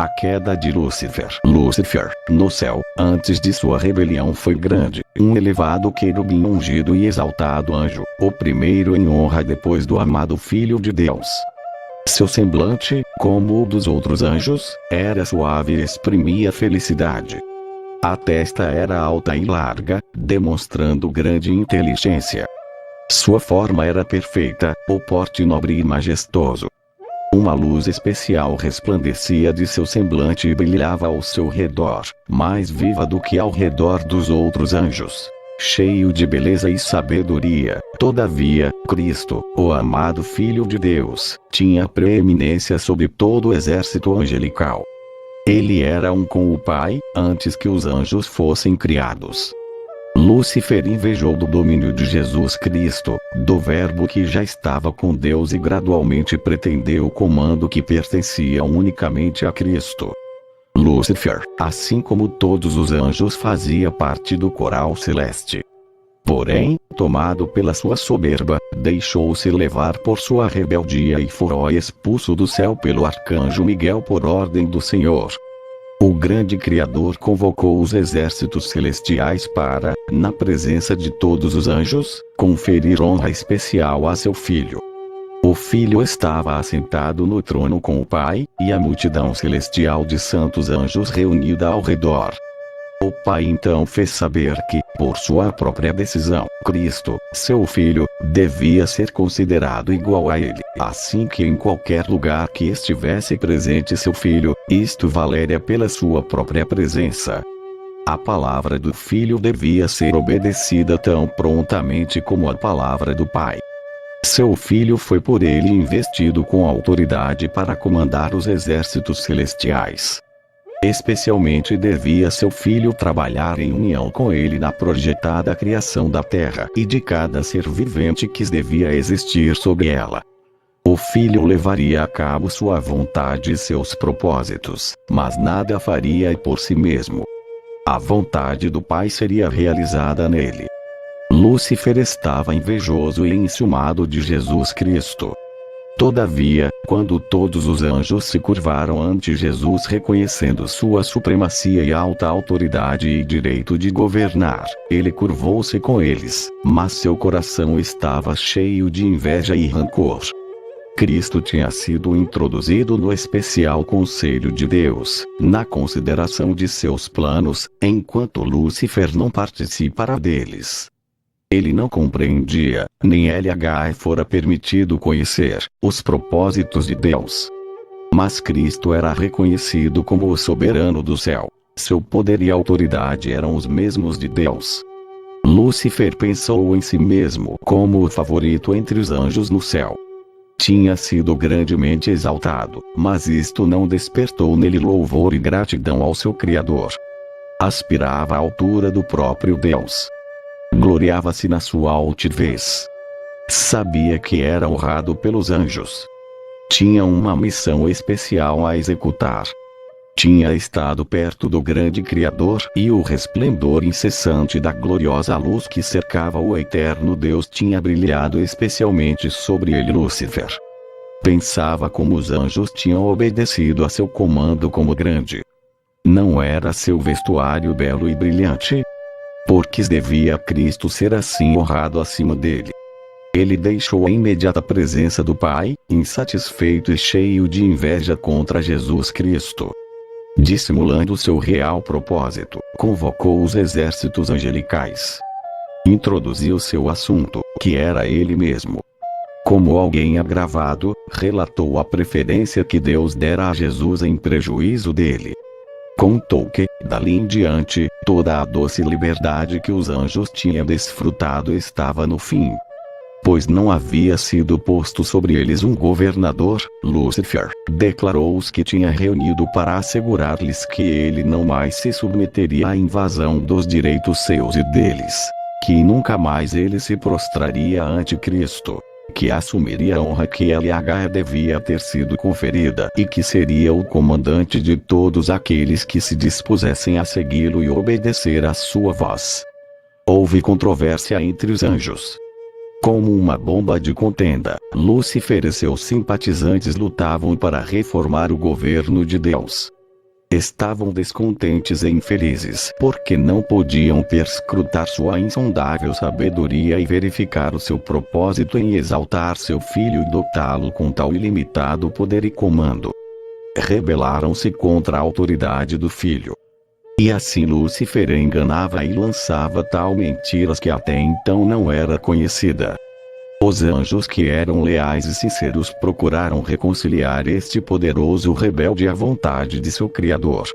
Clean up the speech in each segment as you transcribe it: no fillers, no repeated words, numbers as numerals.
A queda de Lúcifer. Lúcifer, no céu, antes de sua rebelião foi grande, um elevado querubim ungido e exaltado anjo, o primeiro em honra depois do amado Filho de Deus. Seu semblante, como o dos outros anjos, era suave e exprimia felicidade. A testa era alta e larga, demonstrando grande inteligência. Sua forma era perfeita, o porte nobre e majestoso. Uma luz especial resplandecia de seu semblante e brilhava ao seu redor, mais viva do que ao redor dos outros anjos. Cheio de beleza e sabedoria, todavia, Cristo, o amado Filho de Deus, tinha preeminência sobre todo o exército angelical. Ele era um com o Pai, antes que os anjos fossem criados. Lúcifer invejou do domínio de Jesus Cristo, do Verbo que já estava com Deus e gradualmente pretendeu o comando que pertencia unicamente a Cristo. Lúcifer, assim como todos os anjos, fazia parte do coral celeste. Porém, tomado pela sua soberba, deixou-se levar por sua rebeldia e foi expulso do céu pelo arcanjo Miguel por ordem do Senhor. O grande Criador convocou os exércitos celestiais para, na presença de todos os anjos, conferir honra especial a seu filho. O Filho estava assentado no trono com o Pai, e a multidão celestial de santos anjos reunida ao redor. O Pai então fez saber que, por sua própria decisão, Cristo, seu Filho, devia ser considerado igual a ele, assim que em qualquer lugar que estivesse presente seu Filho, isto valeria pela sua própria presença. A palavra do Filho devia ser obedecida tão prontamente como a palavra do Pai. Seu Filho foi por ele investido com autoridade para comandar os exércitos celestiais. Especialmente devia seu Filho trabalhar em união com ele na projetada criação da terra e de cada ser vivente que devia existir sobre ela. O Filho levaria a cabo sua vontade e seus propósitos, mas nada faria por si mesmo. A vontade do Pai seria realizada nele. Lúcifer estava invejoso e enciumado de Jesus Cristo. Todavia, quando todos os anjos se curvaram ante Jesus reconhecendo sua supremacia e alta autoridade e direito de governar, ele curvou-se com eles, mas seu coração estava cheio de inveja e rancor. Cristo tinha sido introduzido no especial conselho de Deus, na consideração de seus planos, enquanto Lúcifer não participara deles. Ele não compreendia, nem lhe fora permitido conhecer, os propósitos de Deus. Mas Cristo era reconhecido como o soberano do céu. Seu poder e autoridade eram os mesmos de Deus. Lúcifer pensou em si mesmo como o favorito entre os anjos no céu. Tinha sido grandemente exaltado, mas isto não despertou nele louvor e gratidão ao seu Criador. Aspirava à altura do próprio Deus. Gloriava-se na sua altivez. Sabia que era honrado pelos anjos. Tinha uma missão especial a executar. Tinha estado perto do grande Criador e o resplendor incessante da gloriosa luz que cercava o eterno Deus tinha brilhado especialmente sobre ele. Lúcifer pensava como os anjos tinham obedecido a seu comando como grande. Não era seu vestuário belo e brilhante? Porque devia Cristo ser assim honrado acima dele. Ele deixou a imediata presença do Pai, insatisfeito e cheio de inveja contra Jesus Cristo. Dissimulando seu real propósito, convocou os exércitos angelicais. Introduziu seu assunto, que era ele mesmo. Como alguém agravado, relatou a preferência que Deus dera a Jesus em prejuízo dele. Contou que, dali em diante, toda a doce liberdade que os anjos tinham desfrutado estava no fim. Pois não havia sido posto sobre eles um governador. Lúcifer declarou os que tinha reunido para assegurar-lhes que ele não mais se submeteria à invasão dos direitos seus e deles, que nunca mais ele se prostraria ante Cristo, que assumiria a honra que lhe devia ter sido conferida e que seria o comandante de todos aqueles que se dispusessem a segui-lo e obedecer à sua voz. Houve controvérsia entre os anjos. Como uma bomba de contenda, Lúcifer e seus simpatizantes lutavam para reformar o governo de Deus. Estavam descontentes e infelizes porque não podiam perscrutar sua insondável sabedoria e verificar o seu propósito em exaltar seu filho e dotá-lo com tal ilimitado poder e comando. Rebelaram-se contra a autoridade do filho. E assim Lúcifer enganava e lançava tal mentiras que até então não era conhecida. Os anjos que eram leais e sinceros procuraram reconciliar este poderoso rebelde à vontade de seu Criador.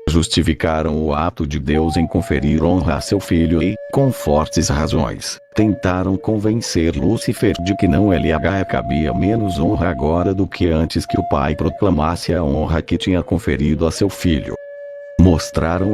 Justificaram o ato de Deus em conferir honra a seu filho e, com fortes razões, tentaram convencer Lúcifer de que não lhe cabia menos honra agora do que antes que o pai proclamasse a honra que tinha conferido a seu filho. Mostraram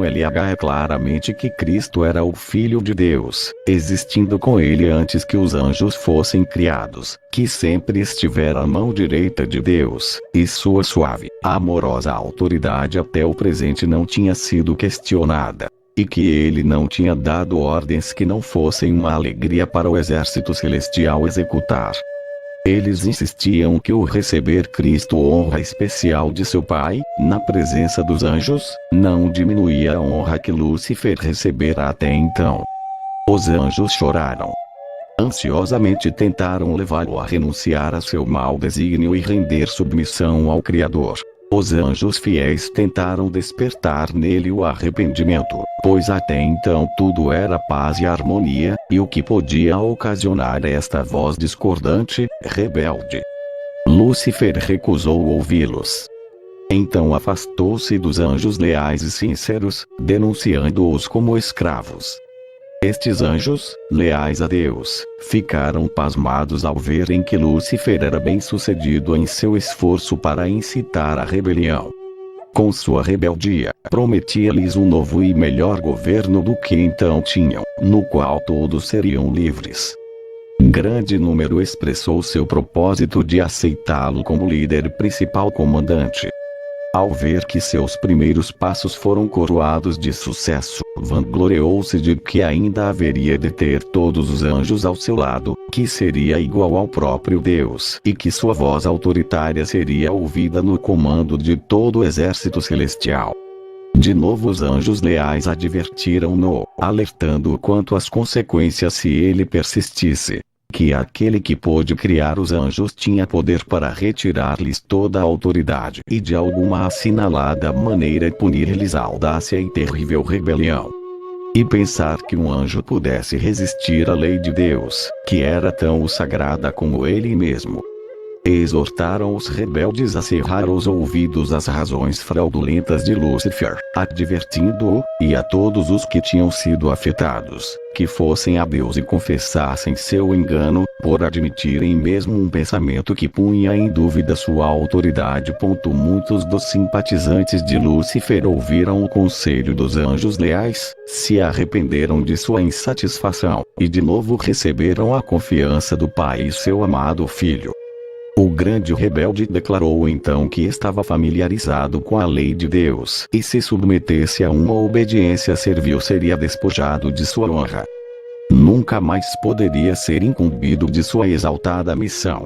claramente que Cristo era o Filho de Deus, existindo com ele antes que os anjos fossem criados, que sempre estivera à mão direita de Deus, e sua suave, amorosa autoridade até o presente não tinha sido questionada, e que ele não tinha dado ordens que não fossem uma alegria para o exército celestial executar. Eles insistiam que o receber Cristo honra especial de seu Pai, na presença dos anjos, não diminuía a honra que Lúcifer recebera até então. Os anjos choraram. Ansiosamente tentaram levá-lo a renunciar a seu mau desígnio e render submissão ao Criador. Os anjos fiéis tentaram despertar nele o arrependimento, pois até então tudo era paz e harmonia, e o que podia ocasionar esta voz discordante, rebelde? Lúcifer recusou ouvi-los. Então afastou-se dos anjos leais e sinceros, denunciando-os como escravos. Estes anjos, leais a Deus, ficaram pasmados ao verem que Lúcifer era bem-sucedido em seu esforço para incitar a rebelião. Com sua rebeldia, prometia-lhes um novo e melhor governo do que então tinham, no qual todos seriam livres. Grande número expressou seu propósito de aceitá-lo como líder principal comandante. Ao ver que seus primeiros passos foram coroados de sucesso, vangloriou-se de que ainda haveria de ter todos os anjos ao seu lado, que seria igual ao próprio Deus, e que sua voz autoritária seria ouvida no comando de todo o exército celestial. De novo os anjos leais advertiram-no, alertando-o quanto às consequências se ele persistisse. Que aquele que pôde criar os anjos tinha poder para retirar-lhes toda a autoridade e de alguma assinalada maneira punir-lhes a audácia e terrível rebelião. E pensar que um anjo pudesse resistir à lei de Deus, que era tão sagrada como ele mesmo. Exortaram os rebeldes a cerrar os ouvidos às razões fraudulentas de Lúcifer, advertindo-o, e a todos os que tinham sido afetados, que fossem a Deus e confessassem seu engano, por admitirem mesmo um pensamento que punha em dúvida sua autoridade. Muitos dos simpatizantes de Lúcifer ouviram o conselho dos anjos leais, se arrependeram de sua insatisfação, e de novo receberam a confiança do Pai e seu amado Filho. O grande rebelde declarou então que estava familiarizado com a lei de Deus, e se submetesse a uma obediência servil seria despojado de sua honra. Nunca mais poderia ser incumbido de sua exaltada missão.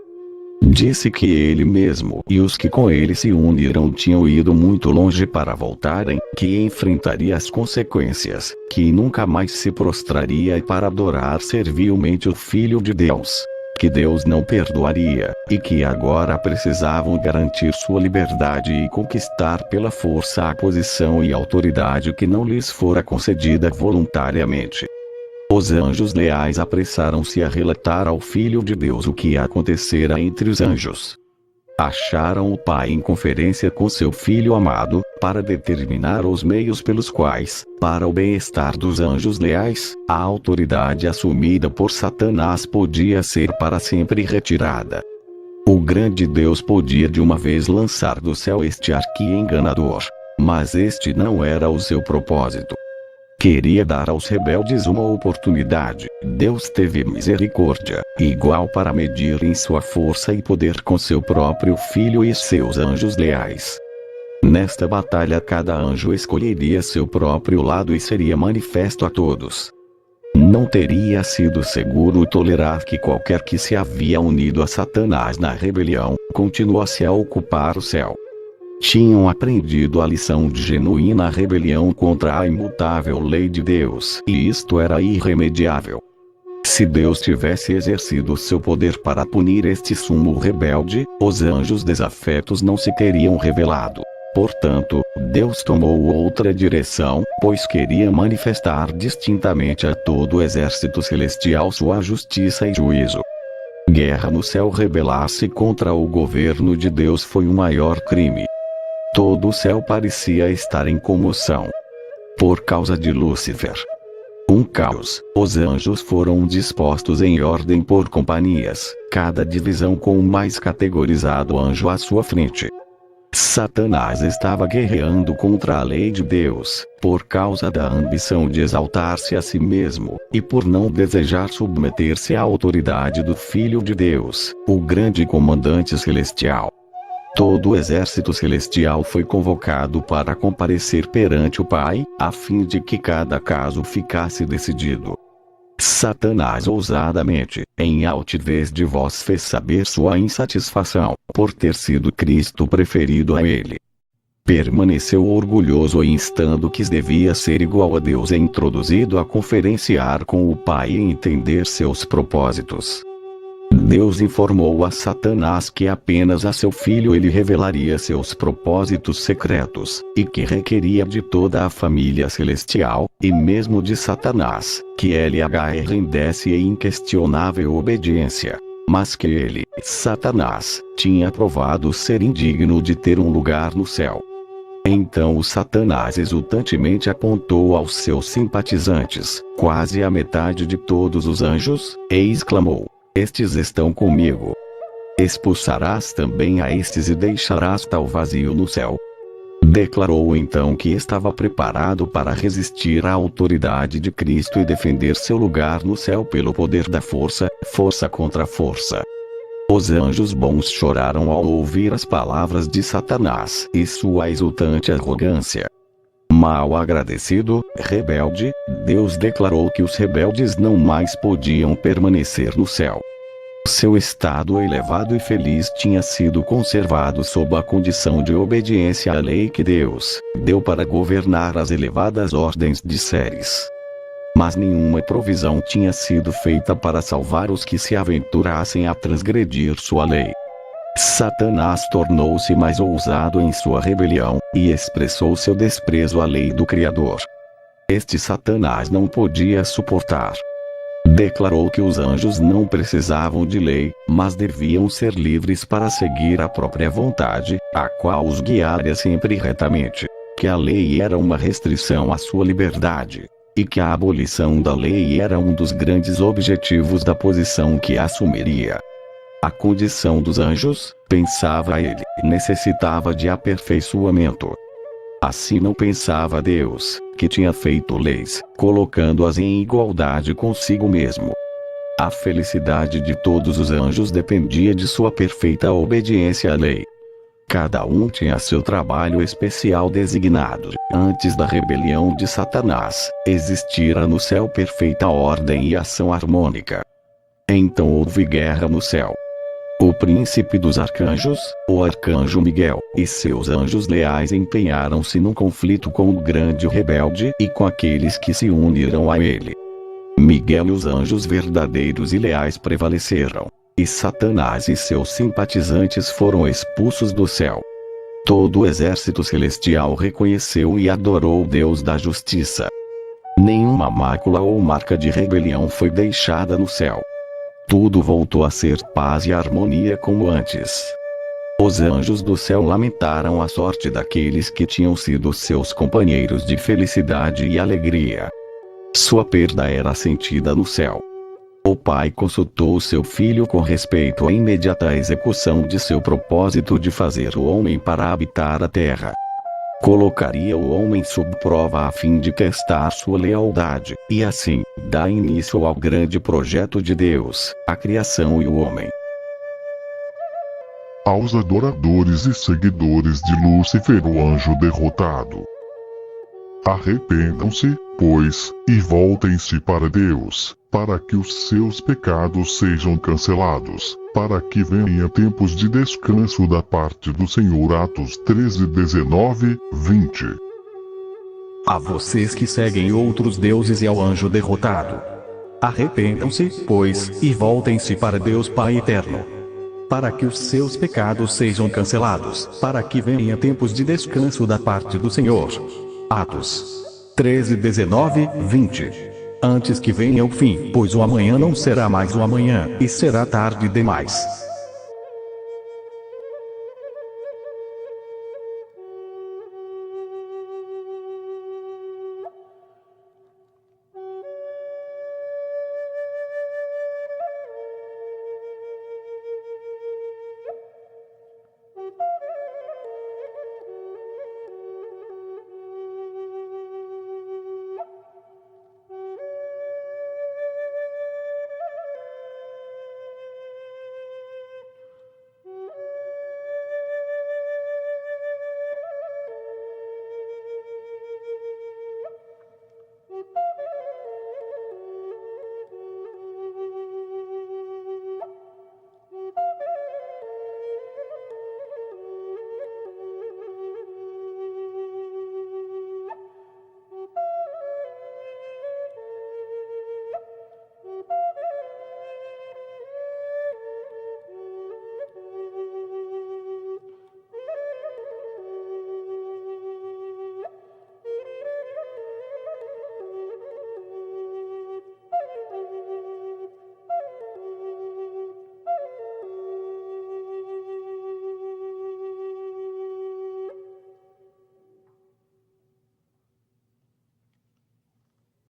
Disse que ele mesmo e os que com ele se uniram tinham ido muito longe para voltarem, que enfrentaria as consequências, que nunca mais se prostraria para adorar servilmente o Filho de Deus, que Deus não perdoaria, e que agora precisavam garantir sua liberdade e conquistar pela força a posição e autoridade que não lhes fora concedida voluntariamente. Os anjos leais apressaram-se a relatar ao Filho de Deus o que acontecera entre os anjos. Acharam o Pai em conferência com seu Filho amado, para determinar os meios pelos quais, para o bem-estar dos anjos leais, a autoridade assumida por Satanás podia ser para sempre retirada. O grande Deus podia de uma vez lançar do céu este arqui-enganador, mas este não era o seu propósito. Queria dar aos rebeldes uma oportunidade. Deus teve misericórdia, igual para medir em sua força e poder com seu próprio Filho e seus anjos leais. Nesta batalha cada anjo escolheria seu próprio lado e seria manifesto a todos. Não teria sido seguro tolerar que qualquer que se havia unido a Satanás na rebelião, continuasse a ocupar o céu. Tinham aprendido a lição de genuína rebelião contra a imutável lei de Deus, e isto era irremediável. Se Deus tivesse exercido seu poder para punir este sumo rebelde, os anjos desafetos não se teriam revelado. Portanto, Deus tomou outra direção, pois queria manifestar distintamente a todo o exército celestial sua justiça e juízo. Guerra no céu. Rebelar-se contra o governo de Deus foi o maior crime. Todo o céu parecia estar em comoção por causa de Lúcifer. Um caos. Os anjos foram dispostos em ordem por companhias, cada divisão com o mais categorizado anjo à sua frente. Satanás estava guerreando contra a lei de Deus, por causa da ambição de exaltar-se a si mesmo, e por não desejar submeter-se à autoridade do Filho de Deus, o grande comandante celestial. Todo o exército celestial foi convocado para comparecer perante o Pai, a fim de que cada caso ficasse decidido. Satanás ousadamente, em altivez de voz, fez saber sua insatisfação, por ter sido Cristo preferido a ele. Permaneceu orgulhoso e instando que devia ser igual a Deus e introduzido a conferenciar com o Pai e entender seus propósitos. Deus informou a Satanás que apenas a seu filho ele revelaria seus propósitos secretos, e que requeria de toda a família celestial, e mesmo de Satanás, que lhe rendesse em inquestionável obediência. Mas que ele, Satanás, tinha provado ser indigno de ter um lugar no céu. Então o Satanás exultantemente apontou aos seus simpatizantes, quase a metade de todos os anjos, e exclamou: "Estes estão comigo. Expulsarás também a estes e deixarás tal vazio no céu." Declarou então que estava preparado para resistir à autoridade de Cristo e defender seu lugar no céu pelo poder da força contra força. Os anjos bons choraram ao ouvir as palavras de Satanás e sua exultante arrogância. Mal agradecido, rebelde, Deus declarou que os rebeldes não mais podiam permanecer no céu. Seu estado elevado e feliz tinha sido conservado sob a condição de obediência à lei que Deus deu para governar as elevadas ordens de Ceres. Mas nenhuma provisão tinha sido feita para salvar os que se aventurassem a transgredir sua lei. Satanás tornou-se mais ousado em sua rebelião, e expressou seu desprezo à lei do Criador. Este Satanás não podia suportar. Declarou que os anjos não precisavam de lei, mas deviam ser livres para seguir a própria vontade, a qual os guiaria sempre retamente. Que a lei era uma restrição à sua liberdade. E que a abolição da lei era um dos grandes objetivos da posição que assumiria. A condição dos anjos, pensava ele, necessitava de aperfeiçoamento. Assim não pensava Deus, que tinha feito leis, colocando-as em igualdade consigo mesmo. A felicidade de todos os anjos dependia de sua perfeita obediência à lei. Cada um tinha seu trabalho especial designado. Antes da rebelião de Satanás, existira no céu perfeita ordem e ação harmônica. Então houve guerra no céu. O príncipe dos arcanjos, o arcanjo Miguel, e seus anjos leais empenharam-se num conflito com o grande rebelde e com aqueles que se uniram a ele. Miguel e os anjos verdadeiros e leais prevaleceram, e Satanás e seus simpatizantes foram expulsos do céu. Todo o exército celestial reconheceu e adorou o Deus da justiça. Nenhuma mácula ou marca de rebelião foi deixada no céu. Tudo voltou a ser paz e harmonia como antes. Os anjos do céu lamentaram a sorte daqueles que tinham sido seus companheiros de felicidade e alegria. Sua perda era sentida no céu. O Pai consultou seu filho com respeito à imediata execução de seu propósito de fazer o homem para habitar a terra. Colocaria o homem sob prova a fim de testar sua lealdade, e assim, dar início ao grande projeto de Deus, a criação e o homem. Aos adoradores e seguidores de Lúcifer, o anjo derrotado. Arrependam-se, pois, e voltem-se para Deus, para que os seus pecados sejam cancelados, para que venha tempos de descanso da parte do Senhor. Atos 13, 19, 20. A vocês que seguem outros deuses e ao anjo derrotado. Arrependam-se, pois, e voltem-se para Deus Pai Eterno, para que os seus pecados sejam cancelados, para que venha tempos de descanso da parte do Senhor. Atos 13, 19, 20. Antes que venha o fim, pois o amanhã não será mais o amanhã, e será tarde demais.